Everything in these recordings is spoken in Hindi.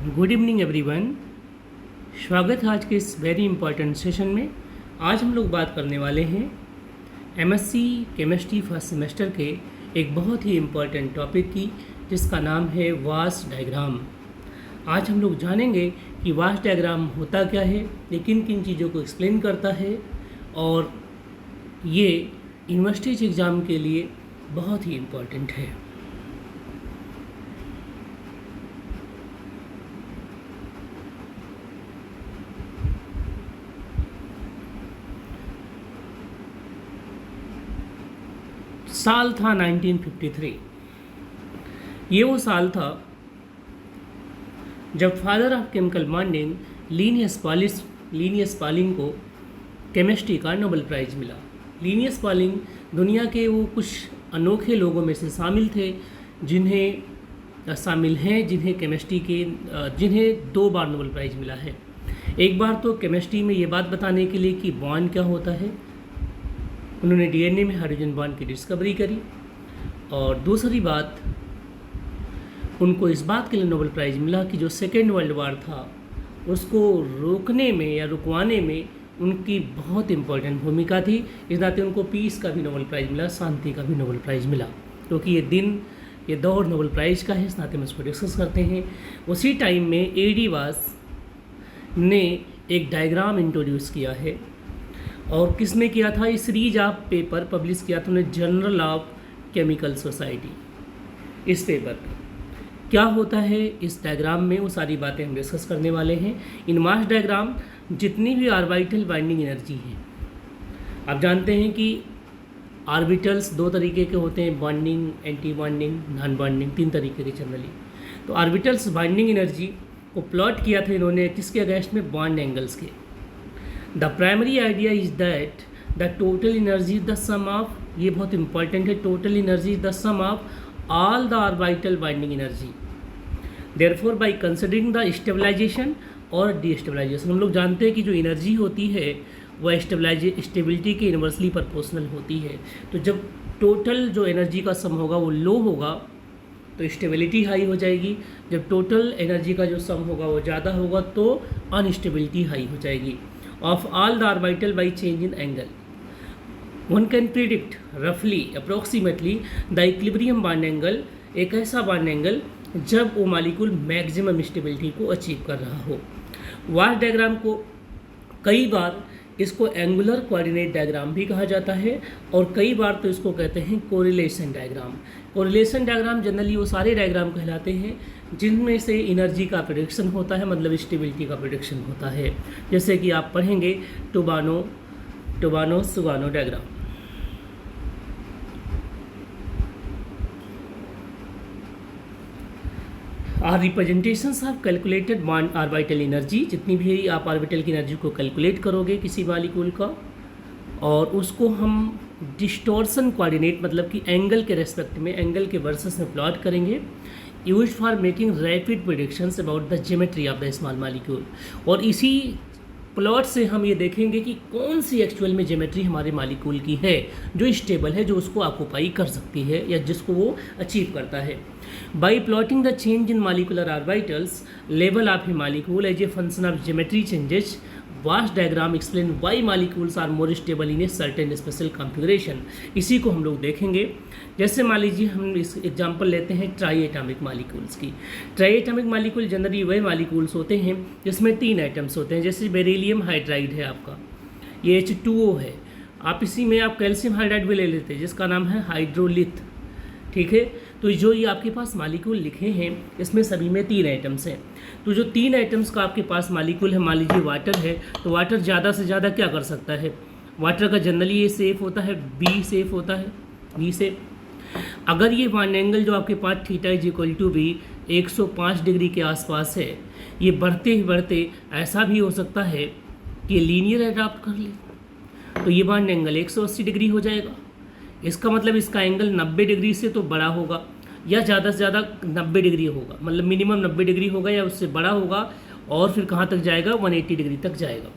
Good evening everyone. स्वागत है आज के इस वेरी इंपॉर्टेंट सेशन में। आज हम लोग बात करने वाले हैं एमएससी केमिस्ट्री फर्स्ट सेमेस्टर के एक बहुत ही इम्पॉर्टेंट टॉपिक की, जिसका नाम है वास डायग्राम। आज हम लोग जानेंगे कि वास डायग्राम होता क्या है, ये किन किन चीज़ों को एक्सप्लेन करता है, और ये यूनिवर्सिटी एग्ज़ाम के लिए बहुत ही इम्पॉर्टेंट है। साल था 1953। ये वो साल था जब father of chemical bonding Linnaeus polling को केमिस्ट्री का नोबेल प्राइज़ मिला। लीनियस पॉलिंग दुनिया के वो कुछ अनोखे लोगों में से शामिल हैं जिन्हें केमिस्ट्री के जिन्हें 2 बार नोबेल प्राइज़ मिला है। एक बार तो केमिस्ट्री में ये बात बताने के लिए कि बॉन्ड क्या होता है, उन्होंने डीएनए में हाइड्रोजन बॉन्ड की डिस्कवरी करी, और दूसरी बात उनको इस बात के लिए नोबेल प्राइज़ मिला कि जो सेकेंड वर्ल्ड वार था उसको रोकने में या रुकवाने में उनकी बहुत इम्पोर्टेंट भूमिका थी। इस नाते उनको पीस का भी नोबेल प्राइज़ मिला, शांति का भी नोबेल प्राइज़ मिला, क्योंकि ये दौर नोबेल प्राइज़ का है। इस नाते हम इसको डिस्कस करते हैं। उसी टाइम में एडी वास ने एक डायग्राम इंट्रोड्यूस किया है, और किसने किया था? ये सीरीज ऑफ पेपर पब्लिश किया था उन्हें जर्नल ऑफ केमिकल सोसाइटी। इस पेपर पे क्या होता है इस डायग्राम में, वो सारी बातें हम डिस्कस करने वाले हैं। इन मास डायग्राम जितनी भी ऑर्बिटल बाइंडिंग एनर्जी है, आप जानते हैं कि ऑर्बिटल्स 2 तरीके के होते हैं, bonding, anti bonding, non bonding, 3 तरीके के जनरली। तो ऑर्बिटल्स बाइंडिंग एनर्जी को प्लॉट किया था इन्होंने किसके अगेंस्ट में? बॉन्ड एंगल्स के। The primary idea is that the total energy is the sum of, ये बहुत इंपॉर्टेंट है, total energy is the sum of all the orbital binding energy. Therefore by considering the stabilization और destabilization, हम लोग जानते हैं कि जो एनर्जी होती है वह स्टेबिलिटी के इन्वर्सली प्रोपोर्शनल होती है। तो जब टोटल जो एनर्जी का सम होगा वो लो होगा तो स्टेबिलिटी हाई हो जाएगी, जब टोटल एनर्जी का जो सम होगा वो ज़्यादा होगा तो अनस्टेबिलिटी हाई हो जाएगी। Of all the orbital by change in angle, one can predict roughly approximately the equilibrium bond angle, एक ऐसा बॉन्ड एंगल जब वो मॉलिक्यूल मैक्सिमम स्टेबिलिटी को अचीव कर रहा हो। वास डायग्राम को कई बार इसको एंगुलर कोऑर्डिनेट डायग्राम भी कहा जाता है, और कई बार तो इसको कहते हैं correlation diagram. Correlation diagram generally वो सारे डायग्राम कहलाते हैं जिनमें से एनर्जी का प्रेडिक्शन होता है, मतलब स्टेबिलिटी का प्रेडिक्शन होता है। जैसे कि आप पढ़ेंगे टोबानो Sugano diagram. Are representations of calculated bond orbital energy, जितनी भी आप ऑर्बिटल की एनर्जी को कैलकुलेट करोगे किसी मॉलिक्यूल का, और उसको हम डिस्टॉर्शन कोऑर्डिनेट मतलब कि एंगल के रेस्पेक्ट में, एंगल के वर्सेस में प्लॉट करेंगे, use for making rapid predictions about the geometry of the small molecule. और इसी प्लॉट से हम ये देखेंगे कि कौन सी एक्चुअल में ज्योमेट्री हमारे मॉलिक्यूल की है जो स्टेबल है, जो उसको ऑक्यूपाई कर सकती है या जिसको वो अचीव करता है। By plotting the change in molecular orbitals level of a molecule as a function of geometry changes, Walsh diagram explain why molecules are more stable in a certain special configuration. इसी को हम लोग देखेंगे। जैसे मान लीजिए हम इस एग्जांपल लेते हैं ट्राई एटॉमिक मॉलिक्यूल्स की। ट्राई एटॉमिक मॉलिक्यूल जनरली वही मॉलिक्यूल्स होते हैं जिसमें 3 एटम्स होते हैं। जैसे बेरिलियम हाइड्राइड है आपका, ये H2O है। आप इसी में आप कैल्शियम हाइड्राइड भी ले लेते हैं जिसका नाम है हाइड्रोलिथ, ठीक है। तो जो ये आपके पास मॉलिक्यूल लिखे हैं इसमें सभी में 3 एटम्स हैं। तो जो 3 एटम्स का आपके पास मॉलिक्यूल है, मान लीजिए वाटर है, तो वाटर ज़्यादा से ज़्यादा क्या कर सकता है? वाटर का जनरली ये सेफ होता है, बी सेफ होता है, बी से। अगर ये बॉन्ड एंगल जो आपके पास theta is equal to be 105 degree के आसपास है, ये बढ़ते ही बढ़ते ऐसा भी हो सकता है कि लीनियर अडॉप्ट कर ले, तो ये बॉन्ड एंगल 180 डिग्री हो जाएगा। इसका मतलब इसका एंगल 90 डिग्री से तो बड़ा होगा, या ज़्यादा से ज़्यादा 90 डिग्री होगा, मतलब मिनिमम 90 डिग्री होगा या उससे बड़ा होगा, और फिर कहाँ तक जाएगा? 180 डिग्री तक जाएगा।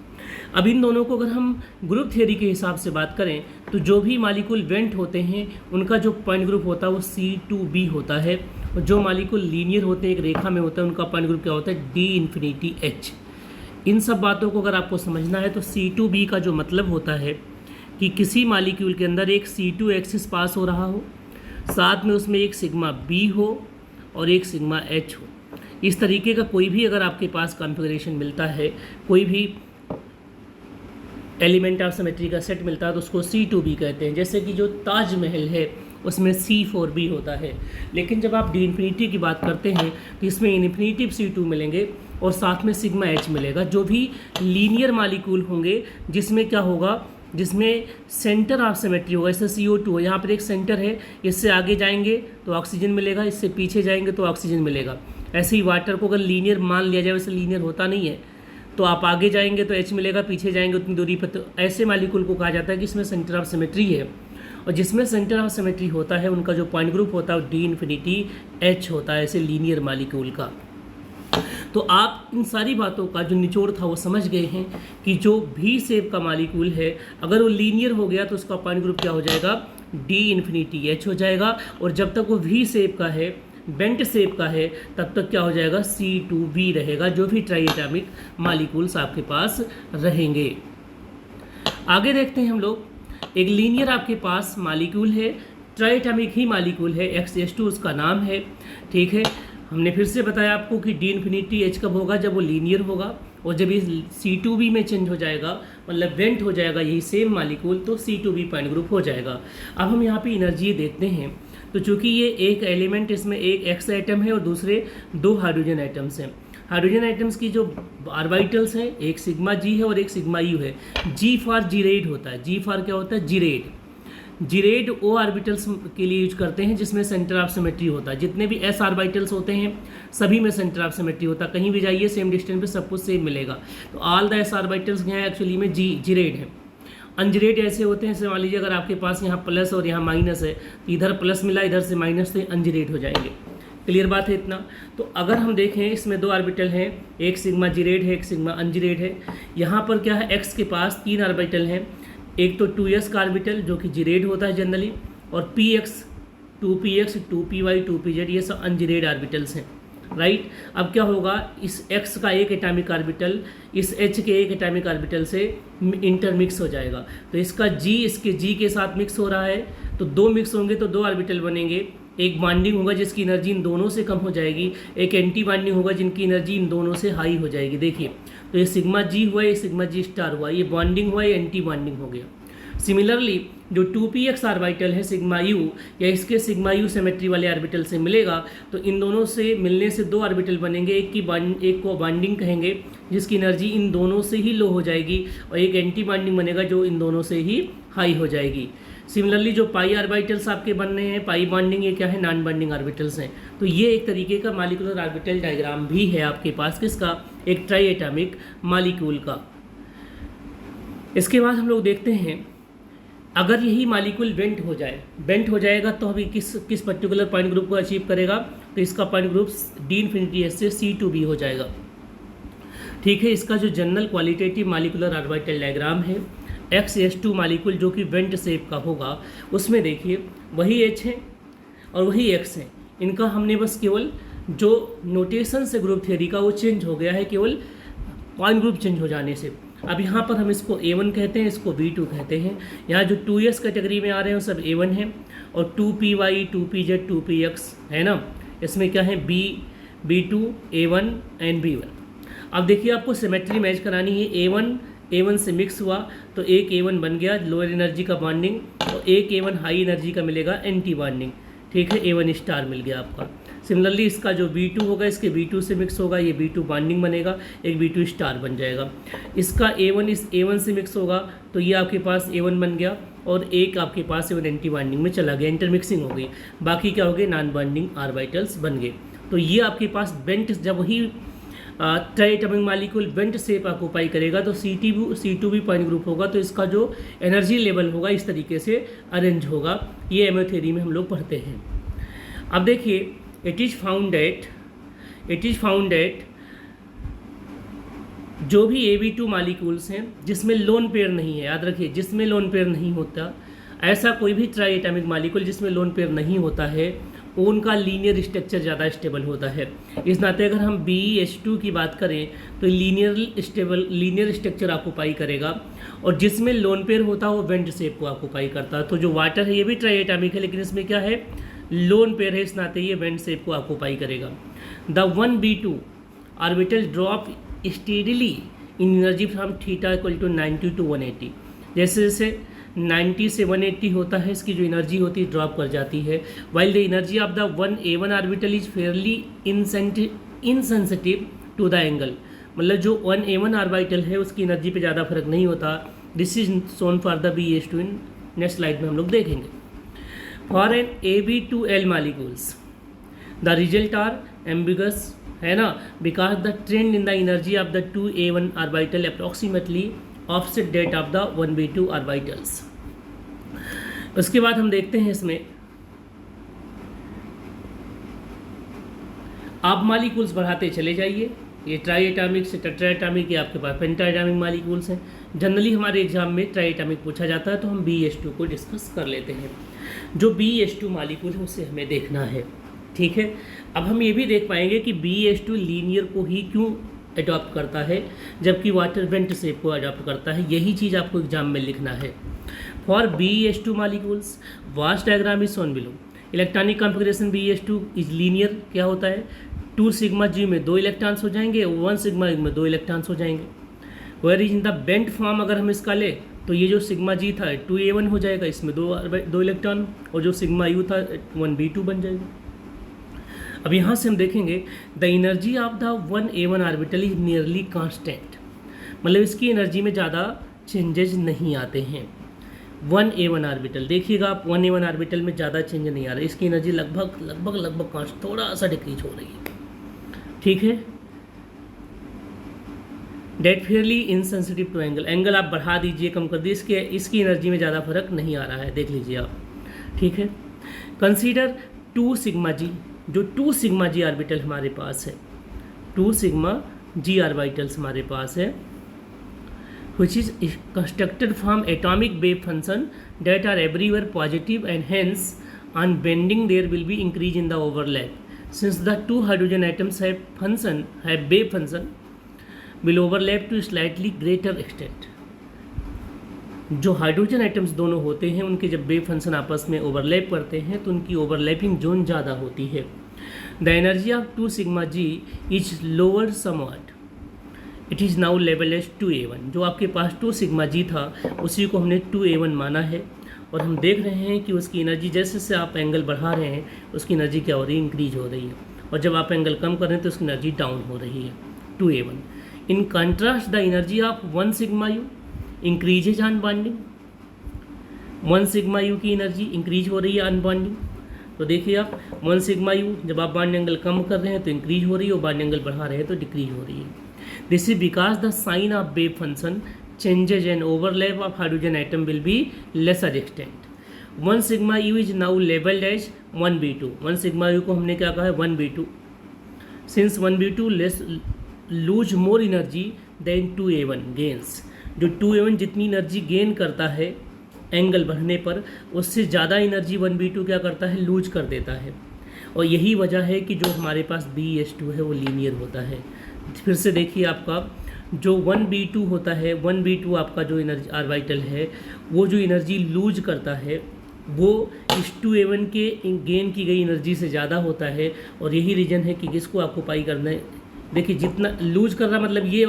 अब इन दोनों को अगर हम ग्रुप थ्योरी के हिसाब से बात करें तो जो भी मॉलिक्यूल वेंट होते हैं उनका जो पॉइंट ग्रुप होता है वो C2b होता है, और जो मालिक्यूल लीनियर होते हैं, एक रेखा में होते हैं, उनका पॉइंट ग्रुप क्या होता है, डी इन्फिनिटी एच। इन सब बातों को अगर आपको समझना है तो C2b का जो मतलब होता है कि किसी मालिक्यूल के अंदर एक C2 एक्सिस पास हो रहा हो, साथ में उसमें एक सिग्मा बी हो और एक सिग्मा एच हो। इस तरीके का कोई भी अगर आपके पास कॉन्फ़िगरेशन मिलता है, कोई भी एलिमेंट ऑफ सिमेट्री का सेट मिलता है तो उसको C2b कहते हैं। जैसे कि जो ताजमहल है उसमें C4b होता है, लेकिन जब आप डी इन्फिनिटी की बात करते हैं तो इसमें इन्फिनिटिव C2 मिलेंगे और साथ में सिग्मा एच मिलेगा। जो भी लीनियर मालिक्यूल होंगे जिसमें क्या होगा, जिसमें सेंटर ऑफ सिमेट्री होगा, जैसे CO2 है, यहाँ पर एक सेंटर है, इससे आगे जाएंगे तो ऑक्सीजन मिलेगा, इससे पीछे जाएंगे तो ऑक्सीजन मिलेगा। ऐसे ही वाटर को अगर लीनियर मान लिया जाए, वैसे लीनियर होता नहीं है, तो आप आगे जाएंगे तो H मिलेगा, पीछे जाएंगे उतनी दूरी पर, तो ऐसे मालिक्यूल को कहा जाता है कि इसमें सेंटर ऑफ सिमेट्री है। और जिसमें सेंटर ऑफ सिमेट्री होता है उनका जो पॉइंट ग्रुप होता है डी इन्फिनिटी एच होता है, ऐसे लीनियर मालिक्यूल का। तो आप इन सारी बातों का जो निचोड़ था वो समझ गए हैं कि जो भी शेप का मालिक्यूल है अगर वो लीनियर हो गया तो उसका पॉइंट ग्रुप क्या हो जाएगा, डी इन्फिनिटी एच हो जाएगा। और जब तक वो वी शेप का है, बेंट शेप का है, तब तक क्या हो जाएगा, C2b रहेगा। जो भी ट्राई एटॉमिक मालिक्यूल्स आपके पास रहेंगे। आगे देखते हैं हम लोग, एक लीनियर आपके पास मालिक्यूल है, ट्राई एटॉमिक ही मालिक्यूल है, XS2 उसका नाम है, ठीक है। हमने फिर से बताया आपको कि डी इन्फिनिटी एच कब होगा, जब वो लीनियर होगा, और जब ये C2b में चेंज हो जाएगा, मतलब बेंट हो जाएगा यही सेम मालिक्यूल, तो C2b पॉइंट ग्रुप हो जाएगा। अब हम यहाँ पे एनर्जी देखते हैं, तो चूंकि ये एक एलिमेंट, इसमें एक एक्स एटम है और दूसरे दो हाइड्रोजन एटम्स हैं। हाइड्रोजन एटम्स की जो ऑर्बिटल्स हैं, एक सिग्मा जी है और एक सिग्मा यू है। जी फॉर जीरेड होता है। जी फॉर क्या होता है, जीरेड। जीरेड वो ऑर्बिटल्स के लिए यूज करते हैं जिसमें सेंटर ऑफ सिमेट्री होता है। जितने भी एस ऑर्बिटल्स होते हैं सभी में सेंटर ऑफ सिमेट्री होता है। कहीं भी जाइए सेम डिस्टेंस पे सब कुछ सेम मिलेगा। तो ऑल द एस ऑर्बिटल्स यहाँ एक्चुअली में जीरेड है। अनजीरेड ऐसे होते हैं, जैसे मान लीजिए अगर आपके पास यहाँ प्लस और यहाँ माइनस है तो इधर प्लस मिला, इधर से माइनस, तो अनजीरेड हो जाएंगे। क्लियर बात है इतना। तो अगर हम देखें इसमें दो ऑर्बिटल हैं, एक सिग्मा जीरेड है, एक सिग्मा अनजीरेड है। यहाँ पर क्या है, एक्स के पास 3 ऑर्बिटल हैं। एक तो 2s का ऑर्बिटल जो कि जीरेड होता है जनरली, और px, 2px, 2py, 2pz, ये सब अनजीरेड ऑर्बिटल्स हैं, राइट। अब क्या होगा, इस x का एक एटॉमिक ऑर्बिटल इस h के एक एटॉमिक ऑर्बिटल से इंटरमिक्स हो जाएगा। तो इसका g इसके g के साथ मिक्स हो रहा है, तो दो मिक्स होंगे तो दो ऑर्बिटल बनेंगे। एक बॉन्डिंग होगा जिसकी एनर्जी इन दोनों से कम हो जाएगी, एक एंटी बॉन्डिंग होगा जिनकी एनर्जी इन दोनों से हाई हो जाएगी। देखिए, तो ये सिग्मा जी हुआ, ये सिग्मा जी स्टार हुआ, ये बॉन्डिंग हुआ, ये एंटी बॉन्डिंग हो गया। सिमिलरली जो 2px ऑर्बिटल है सिग्मा यू, या इसके सिग्मा यू सिमेट्री वाले ऑर्बिटल से मिलेगा, तो इन दोनों से मिलने से दो ऑर्बिटल बनेंगे। एक को बॉन्डिंग कहेंगे जिसकी एनर्जी इन दोनों से ही लो हो जाएगी, और एक एंटी बॉन्डिंग बनेगा जो इन दोनों से ही हाई हो जाएगी। सिमिलरली जो पाई ऑर्बिटल्स आपके बन रहे हैं, पाई बॉन्डिंग, ये क्या है, नॉन बॉन्डिंग ऑर्बिटल्स हैं। तो ये एक तरीके का मॉलिक्यूलर ऑर्बिटल डायग्राम भी है आपके पास, किसका, एक ट्राई एटॉमिक मॉलिक्यूल का। इसके बाद हम लोग देखते हैं अगर यही मॉलिक्यूल बेंट हो जाएगा तो अभी किस पर्टिकुलर पॉइंट ग्रुप को अचीव करेगा, तो इसका point group D infinity S से C2b हो जाएगा। ठीक है, इसका जो general qualitative molecular orbital diagram है, XS2 मॉलिक्यूल जो कि वेंट शेप का होगा, उसमें देखिए वही H है और वही X है। इनका हमने बस केवल जो नोटेशन से ग्रुप थ्योरी का वो चेंज हो गया है, केवल पॉइंट ग्रुप चेंज हो जाने से। अब यहाँ पर हम इसको A1 कहते हैं, इसको B2 कहते हैं। यहाँ जो 2s कैटेगरी में आ रहे हैं वो सब A1 हैं, और 2py, 2pz, 2px है ना, इसमें क्या है, B2, A1 एंड B1। अब देखिए आपको सिमेट्री मैच करानी है। A1 से मिक्स हुआ तो एक A1 बन गया लोअर एनर्जी का बॉन्डिंग, और एक A1 हाई एनर्जी का मिलेगा एंटी बॉन्डिंग। ठीक है, A1 स्टार मिल गया आपका। सिमिलरली इसका जो B2 होगा, इसके B2 से मिक्स होगा, ये B2 बॉन्डिंग बनेगा, एक B2 स्टार बन जाएगा। इसका A1 इस A1 से मिक्स होगा तो ये आपके पास A1 बन गया, और एक आपके पास A1 एंटी बॉन्डिंग में चला गया, इंटरमिक्सिंग हो गई। बाकी क्या हो गए, नॉन बॉन्डिंग ऑर्बिटल्स बन गए। तो ये आपके पास बेंट, जब वही try atomic molecule bent shape occupy करेगा तो C2b पॉइंट ग्रुप होगा। तो इसका जो एनर्जी लेवल होगा इस तरीके से अरेंज होगा। ये एमओ थ्योरी में हम लोग पढ़ते हैं। अब देखिए, इट इज़ फाउंड दैट जो भी AB2 मॉलिक्यूल्स हैं जिसमें लोन पेयर नहीं है, याद रखिए जिसमें लोन पेयर नहीं होता, ऐसा कोई भी ट्राई एटॉमिक मॉलिक्यूल जिसमें लोन पेयर नहीं होता है, उनका लीनियर स्ट्रक्चर ज़्यादा स्टेबल होता है। इस नाते अगर हम BeH2 की बात करें तो लीनियर स्ट्रक्चर ऑक्यूपाई करेगा, और जिसमें लोन पेयर होता है वो वेंट शेप को ऑक्यूपाई करता है। तो जो वाटर है ये भी ट्राई एटॉमिक है, लेकिन इसमें क्या है, लोन पेयर है, इस नाते ये वेंट शेप को ऑक्यूपाई करेगा। The 1b2 orbital drop steadily in energy from theta equal to 90 to 180। जैसे जैसे 90 से 180 होता है, इसकी जो एनर्जी होती है ड्रॉप कर जाती है। While the energy of the 1a1 orbital is fairly insensitive to the angle, मतलब जो 1a1 ऑर्बिटल है उसकी एनर्जी पे ज़्यादा फर्क नहीं होता। This is shown for the BeH2 in next slide में हम लोग देखेंगे। For an AB2L molecules the result are ambiguous, है ना, because the trend in the energy of the 2a1 orbital approximately offset that of the 1b2 orbitals. उसके बाद हम देखते हैं इसमें आप मॉलिक्यूल्स बढ़ाते चले जाइए। ये ट्राई एटॉमिक से टेट्रा एटॉमिक, ये आपके पास पेंटा एटॉमिक मॉलिक्यूल्स हैं। जनरली हमारे एग्जाम में ट्राई एटॉमिक पूछा जाता है, तो हम BeH2 को डिस्कस कर लेते हैं। जो BeH2 मॉलिक्यूल है उसे हमें देखना है, ठीक है। अब हम ये भी देख पाएंगे कि BeH2 लीनियर को ही क्यों अडॉप्ट करता है, जबकि वाटर वेंट शेप को अडॉप्ट करता है। यही चीज़ आपको एग्जाम में लिखना है। For BeH2 molecules vast diagram is Son below. Electronic configuration BeH2 is linear, क्या होता है, 2 सिग्मा G में 2 इलेक्ट्रॉन्स हो जाएंगे, 1 सिग्मा U में 2 इलेक्ट्रॉन्स हो जाएंगे। Where is in the bent form अगर हम इसका ले तो ये जो सिग्मा G था 2a1 हो जाएगा, इसमें 2 इलेक्ट्रॉन, और जो सिग्मा U था 1b2 बन जाएगा। अब यहाँ से हम देखेंगे the energy of the 1a1 orbital is nearly constant, मतलब इसकी एनर्जी में ज़्यादा चेंजेज नहीं आते हैं। 1a1 ऑर्बिटल देखिएगा आप, 1a1 ऑर्बिटल में ज़्यादा चेंज नहीं आ रहा है, इसकी एनर्जी लगभग कांस्टेंट, थोड़ा सा डिक्रीज हो रही है, ठीक है। That fairly insensitive to angle आप बढ़ा दीजिए, कम कर दीजिए, इसकी एनर्जी में ज़्यादा फर्क नहीं आ रहा है, देख लीजिए आप, ठीक है। कंसीडर 2 सिग्मा G, जो 2 सिग्मा G ऑर्बिटल हमारे पास है, 2 सिग्मा G ऑर्बिटल्स हमारे पास है, which is constructed from atomic wave function that are everywhere positive and hence on bending there will be increase in the overlap. Since the 2 hydrogen atoms have wave function will overlap to slightly greater extent. जो हाइड्रोजन एटम्स दोनों होते हैं उनके जब वेव फंक्शन आपस में ओवरलैप करते हैं तो उनकी ओवरलैपिंग जोन ज़्यादा होती है। The energy of 2 sigma G is lower somewhat, it is now level as 2a1। जो आपके पास 2 सिग्मा G था उसी को हमने 2a1 माना है, और हम देख रहे हैं कि उसकी एनर्जी जैसे जैसे आप एंगल बढ़ा रहे हैं उसकी एनर्जी क्या हो रही है, इंक्रीज हो रही है, और जब आप एंगल कम कर रहे हैं तो उसकी एनर्जी डाउन हो रही है, 2a1। In contrast the energy of 1 sigma U increases on bonding, 1 sigma U की एनर्जी इंक्रीज हो रही है ऑन बॉन्डिंग। तो देखिए आप 1 सिग्मा U जब आप बॉन्ड एंगल कम कर रहे हैं तो इंक्रीज हो रही है, और बॉन्ड एंगल बढ़ा रहे हैं तो डिक्रीज हो रही है। This is because the sine of wave function changes and overlap of hydrogen atom will be lesser extent. 1 sigma U is now labeled as 1b2. 1 sigma U को हमने क्या कहा है, 1b2. Since 1b2 lose more energy than 2a1 gains. जो 2a1 जितनी एनर्जी गेन करता है एंगल बढ़ने पर, उससे ज़्यादा एनर्जी 1b2 क्या करता है, लूज कर देता है। और यही वजह है कि जो हमारे पास BeH2 है वो लीनियर होता है। फिर से देखिए आपका जो 1b2 होता है, 1b2 आपका जो एनर्जी ऑर्बिटल है वो जो एनर्जी लूज करता है वो इस 2a1 के गेन की गई एनर्जी से ज़्यादा होता है, और यही रीज़न है कि किसको ऑक्यूपाई करना है। देखिए जितना लूज कर रहा मतलब ये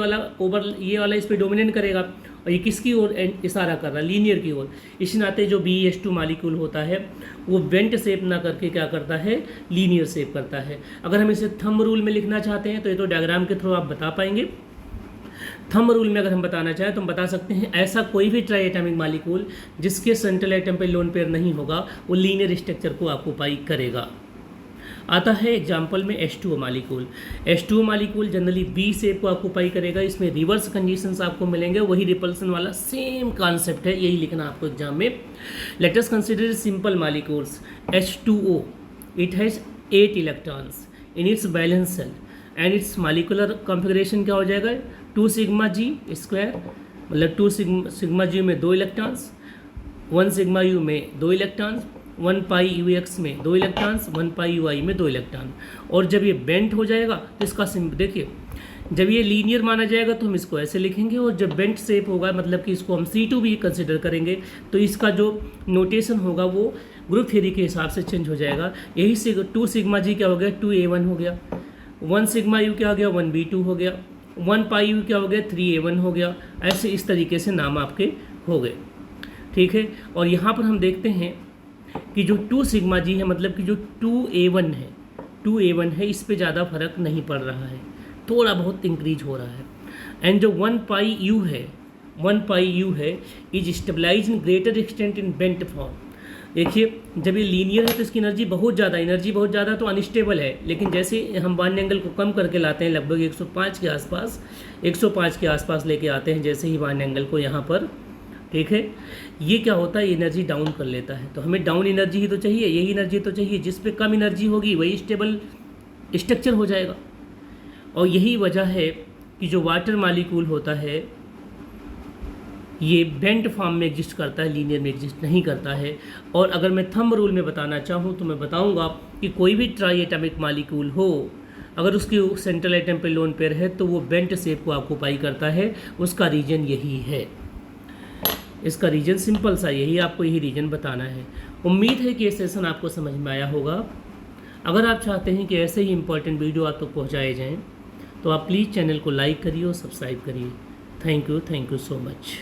वाला इस पर डोमिनेट करेगा, और ये किसकी ओर इशारा कर रहा है, लीनियर की ओर। इस नाते जो BeH2 मॉलिक्यूल होता है वो वेंट शेप ना करके क्या करता है, लीनियर शेप करता है। अगर हम इसे थंब रूल में लिखना चाहते हैं तो ये तो डायग्राम के थ्रू आप बता पाएंगे। थंब रूल में अगर हम बताना चाहें तो हम बता सकते हैं ऐसा कोई भी ट्राई एटॉमिक मॉलिक्यूल जिसके सेंट्रल एटम पे लोन पेयर नहीं होगा वो लीनियर स्ट्रक्चर को ऑक्यूपाई करेगा। आता है एग्जाम्पल में H2O molecule. H2O molecule generally B shape को ऑक्यूपाई करेगा, इसमें रिवर्स कंडीशंस आपको मिलेंगे, वही रिपल्सन वाला सेम कॉन्सेप्ट है, यही लिखना आपको एग्जाम में। Let us consider simple molecules H2O, it has 8 electrons in its valence shell and its molecular configuration क्या हो जाएगा, 2 सिग्मा G स्क्वायर, मतलब 2 सिग्मा G में 2 इलेक्ट्रॉन्स, 1 सिग्मा U में 2 इलेक्ट्रॉन्स, 1 पाई यू एक्स में 2 इलेक्ट्रॉन्स, 1 पाई यू आई में 2 इलेक्ट्रॉन। और जब ये बेंट हो जाएगा तो इसका सिंबल देखिए, जब ये लीनियर माना जाएगा तो हम इसको ऐसे लिखेंगे, और जब बेंट शेप होगा मतलब कि इसको हम C2 भी कंसिडर करेंगे तो इसका जो नोटेशन होगा वो ग्रुप थ्योरी के हिसाब से चेंज हो जाएगा। यही से 2 सिग्मा जी क्या हो गया, 2A1 हो गया, 1 सिग्मा यू क्या हो गया, 1B2 हो गया, 1 पाई यू क्या हो गया, 3A1 हो गया। ऐसे इस तरीके से नाम आपके हो गए, ठीक है। और यहाँ पर हम देखते हैं कि जो 2 सिग्मा जी है मतलब कि जो 2A1 है इस पे ज़्यादा फर्क नहीं पड़ रहा है, थोड़ा बहुत इंक्रीज हो रहा है। एंड जो 1 पाई यू है is stabilize in greater extent in bent form. देखिए जब ये लीनियर है तो इसकी एनर्जी बहुत ज़्यादा तो अनस्टेबल है, लेकिन जैसे हम वन एंगल को कम करके लाते हैं लगभग 105 के आसपास लेके आते हैं जैसे ही वन एंगल को यहाँ पर, ठीक है, ये क्या होता है, एनर्जी डाउन कर लेता है। तो हमें डाउन एनर्जी ही तो चाहिए, यही एनर्जी तो चाहिए, जिस पे कम एनर्जी होगी वही स्टेबल स्ट्रक्चर हो जाएगा। और यही वजह है कि जो वाटर मॉलिक्यूल होता है ये बेंट फॉर्म में एग्जिस्ट करता है, लीनियर में एग्जिस्ट नहीं करता है। और अगर मैं थंब रूल में बताना चाहूँ तो मैं बताऊँगा कि कोई भी ट्राई एटमिक मॉलिक्यूल हो, अगर उसकी सेंट्रल एटम पे लोन पेयर है तो वो बेंट शेप को ऑक्यूपाई करता है, उसका रीजन यही है। इसका रीजन सिंपल सा यही रीजन बताना है। उम्मीद है कि ये सेशन आपको समझ में आया होगा। अगर आप चाहते हैं कि ऐसे ही इंपॉर्टेंट वीडियो आप तक पहुँचाए जाएँ तो आप प्लीज़ चैनल को लाइक करिए और सब्सक्राइब करिए। Thank you so much.